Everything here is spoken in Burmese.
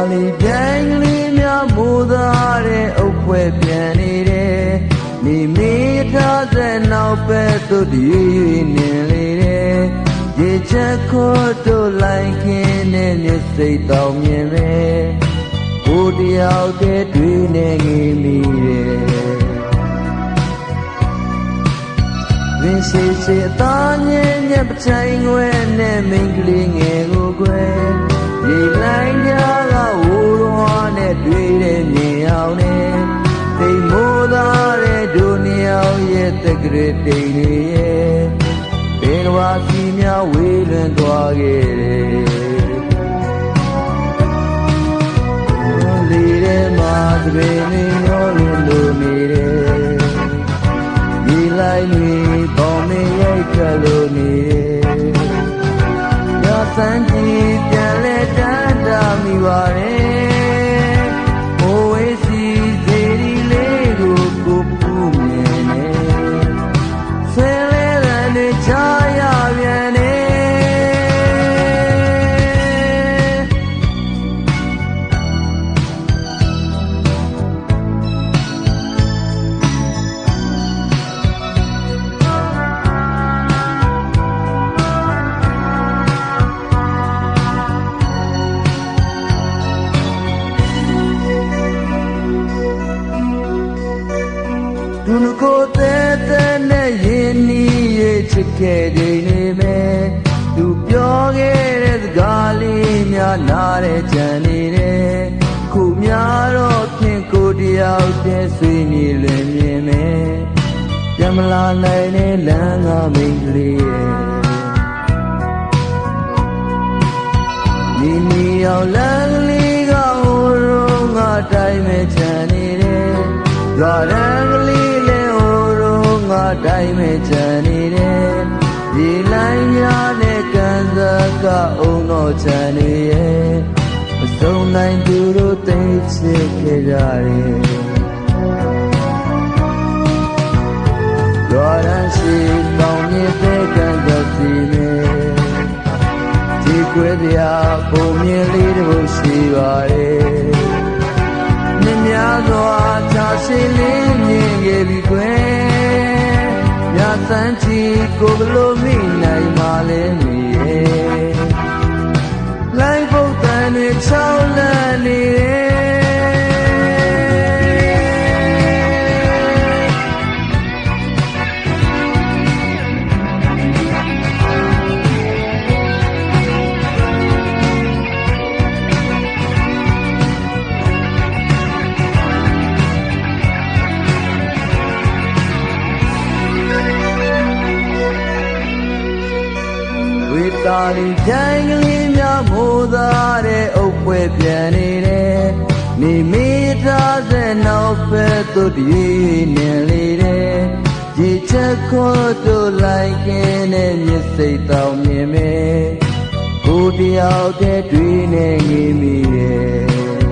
lì bèn lì mía mù ta rè ốc quê bèn nì rè nì mi ta zè nào bè tu đi nì lì rè dì chè khô tu lại khen nè nhé xây tàu miên rè cô đi áo tê tuy nè nghi mi rè Vinh sĩ ta nhé nhé bạch chay nguê nè mình lì nghe ngô quê Dì lại nhá gà ủ hoa nè tuy rè nhé áo nè Tây mô ta rè đu nè áo yé tê kre tê nè yé Bên hoa xì mía wê lươn tòa ghê rè Lì rè mà tê nè nhó lươn đu mì rè Dì lại nì bóng mê yé kà lô nì rè Nhá sẵn chìပြန်လဲတန်းတာမိပါရဲ့ဟိုဝေးစီစေဒီလေးကိုကိုပူမြင်နေဆဲလဲတဲ့နေချာရပြန်နေသူနကိုတဲတဲနဲ့ရင်းနှီးရဲ့ချစ်ခဲ့တဲ့နေမဲ့သူပြောခဲ့တဲ့စကားလေးများနားတဲ့ကြံနေတယ်ခုများတော့ဖြင့်ကိုတယောက်တည်းဆွေးမြေလွင်မြင်မဲ့ပြန်မလာနိုင်တဲ့လမ်းကမိတ်ကလေးရဲ့နီအောင်လမ်းကလေးကဟိုရောငါတိုင်းမဲ့ချန်နေတယ်ရွာရန်ကလေးတိုင်းမဲ့ချန်နေတယ်ဒီလိုင်းများနဲ့ကန်စကအုံတော့ချန်နေရဲ့မဆုံးနိုင်သူတို့သိချစ်ခဲ့ကြတယ်ရွာရန်ရှိကောင်းနေတဲ့ကန်စစီနဲ့ဒီကွဲတရားပုံမြင်လေးတို့ရှိပါတယ်မြင်များစွာချာရှိလေးမြင်ခဲ့ပြီကွယ်စမ်းချီကိုဘလို့မိနိုင်မှလဲမိရဲ့လိုင်းပုတ်တန်တွေချောင်းလန့်နေရဲ့တာလီကြိုင်ကလေးများမိုးသားတဲ့အုပ်ပွဲပြန်နေတယ်နေမိသားစဲနောက်ဖက်သူတည်းနေလေတယ်ရေချက်ခေါ်တို့လိုက်ကင်းနဲ့မြစ်စိတ်တောင်မြင်မဲ့ကိုတယောက်တည်းတွေ့နေငေးမိတယ်